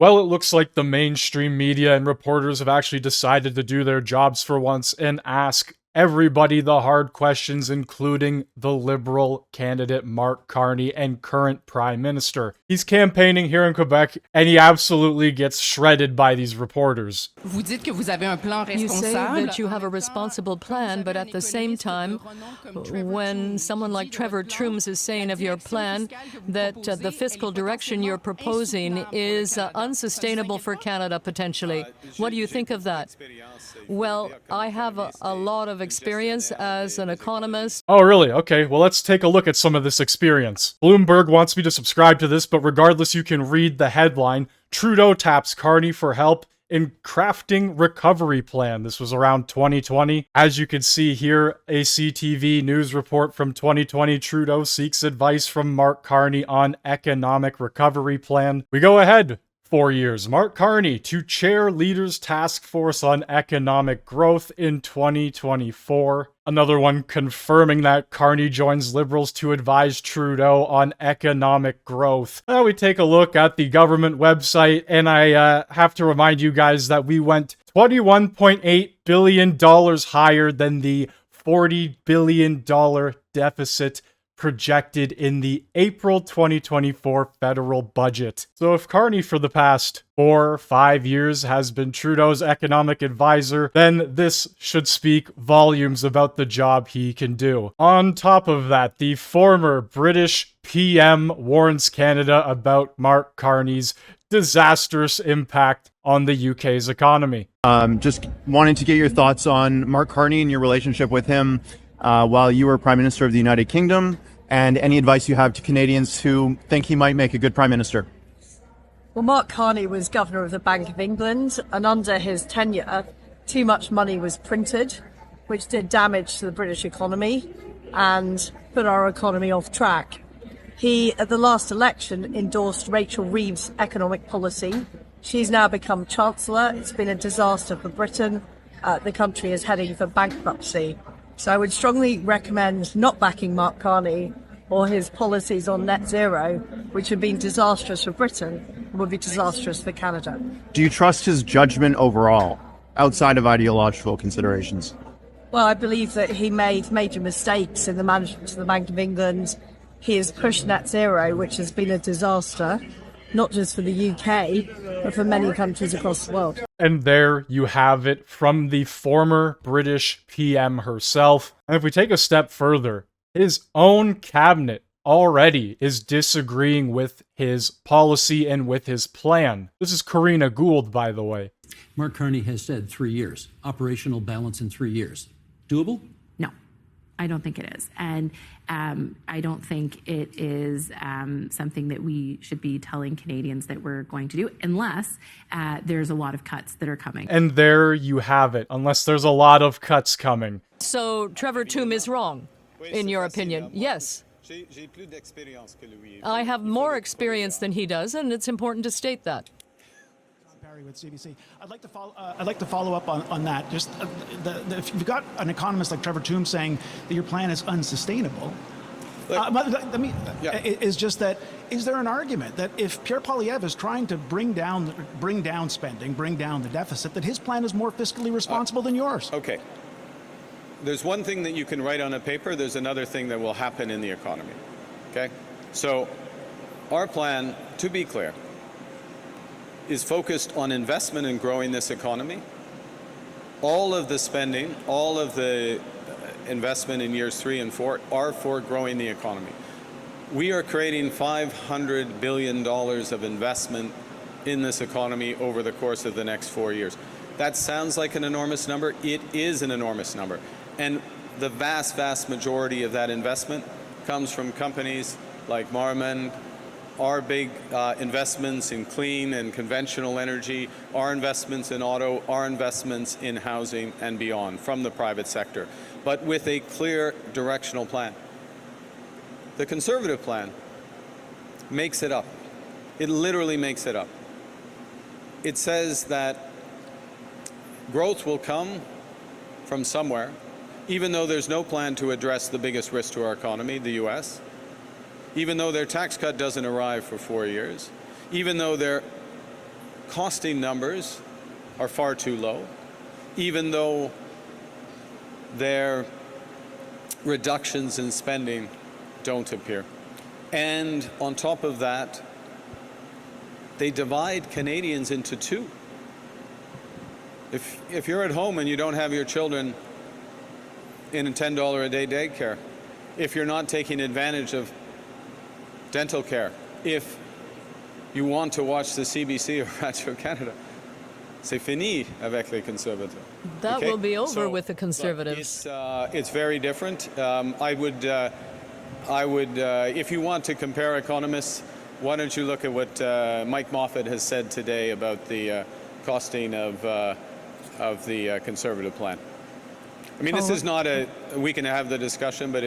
Well, it looks like the mainstream media and reporters have actually decided to do their jobs for once and ask everybody the hard questions, including the Liberal candidate Mark Carney and current Prime Minister. He's campaigning here in Quebec, and he absolutely gets shredded by these reporters. You say that you have a responsible plan, but at the same time, when someone like Trevor Trooms is saying of your plan that the fiscal direction you're proposing is unsustainable for Canada potentially, what do you think of that? Well, I have a lot of experience as an economist. Oh, really? Okay, well, let's take a look at some of this experience. Bloomberg wants me to subscribe to this, but regardless, you can read the headline. Trudeau taps Carney for help in crafting recovery plan. This was around 2020. As you can see here, a CTV news report from 2020. Trudeau seeks advice from Mark Carney on economic recovery plan. We go ahead. 4 years. Mark Carney to chair Leaders Task Force on Economic Growth in 2024. Another one confirming that Carney joins Liberals to advise Trudeau on economic growth. Now we take a look at the government website, and I have to remind you guys that we went $21.8 billion higher than the $40 billion deficit projected in the April 2024 federal budget. So if Carney for the past 4 or 5 years has been Trudeau's economic advisor, then this should speak volumes about the job he can do. On top of that, the former British PM warns Canada about Mark Carney's disastrous impact on the UK's economy. Just wanting to get your thoughts on Mark Carney and your relationship with him while you were Prime Minister of the United Kingdom, and any advice you have to Canadians who think he might make a good Prime Minister. Well, Mark Carney was Governor of the Bank of England, and under his tenure, too much money was printed, which did damage to the British economy and put our economy off track. He, at the last election, endorsed Rachel Reeves' economic policy. She's now become Chancellor. It's been a disaster for Britain. The country is heading for bankruptcy. So I would strongly recommend not backing Mark Carney or his policies on net zero, which have been disastrous for Britain and would be disastrous for Canada. Do you trust his judgment overall, outside of ideological considerations? Well, I believe that he made major mistakes in the management of the Bank of England. He has pushed net zero, which has been a disaster, not just for the UK, but for many countries across the world. And there you have it from the former British PM herself. And if we take a step further, his own cabinet already is disagreeing with his policy and with his plan. This is Karina Gould, by the way. Mark Carney has said 3 years, operational balance in 3 years. Doable? No, I don't think it is. And I don't think it is something that we should be telling Canadians that we're going to do unless there's a lot of cuts that are coming. And there you have it, unless there's a lot of cuts coming. So Trevor Trooms is wrong, in your opinion? Yes. I have more experience than he does, and it's important to state that. With CBC. I'd like to follow up on that. Just if you've got an economist like Trevor Trooms saying that your plan is unsustainable, is just that, is there an argument that if Pierre Poilievre is trying to bring down spending, bring down the deficit, that his plan is more fiscally responsible than yours? Okay. There's one thing that you can write on a paper. There's another thing that will happen in the economy. Okay? So our plan, to be clear, is focused on investment and growing this economy. All of the spending, all of the investment in years 3 and 4 are for growing the economy. We are creating $500 billion of investment in this economy over the course of the next 4 years. That sounds like an enormous number. It is an enormous number. And the vast, vast majority of that investment comes from companies like Marmon, our big investments in clean and conventional energy, our investments in auto, our investments in housing and beyond from the private sector, but with a clear directional plan. The Conservative plan makes it up. It literally makes it up. It says that growth will come from somewhere, even though there's no plan to address the biggest risk to our economy, the U.S., even though their tax cut doesn't arrive for 4 years, even though their costing numbers are far too low, even though their reductions in spending don't appear. And on top of that, they divide Canadians into two. If you're at home and you don't have your children in a $10 a day daycare, if you're not taking advantage of dental care, if you want to watch the CBC or Radio-Canada, c'est fini avec les conservateurs. That will be over with the look, Conservatives. it's very different. I would, if you want to compare economists, why don't you look at what Mike Moffat has said today about the costing of the Conservative plan. I mean, this is not we can have the discussion, but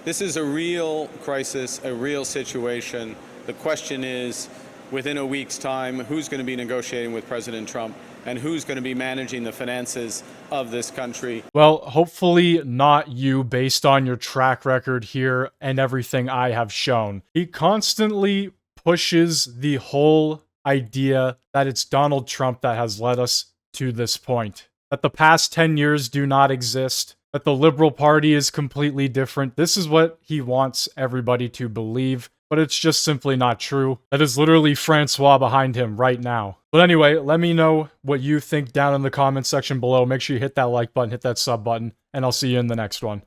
this is a real crisis, a real situation. The question is, within a week's time, who's going to be negotiating with President Trump and who's going to be managing the finances of this country? Well, hopefully not you, based on your track record here and everything I have shown. He constantly pushes the whole idea that it's Donald Trump that has led us to this point. That the past 10 years do not exist. That the Liberal Party is completely different. This is what he wants everybody to believe. But it's just simply not true. That is literally Francois behind him right now. But anyway, let me know what you think down in the comments section below. Make sure you hit that like button, hit that sub button, and I'll see you in the next one.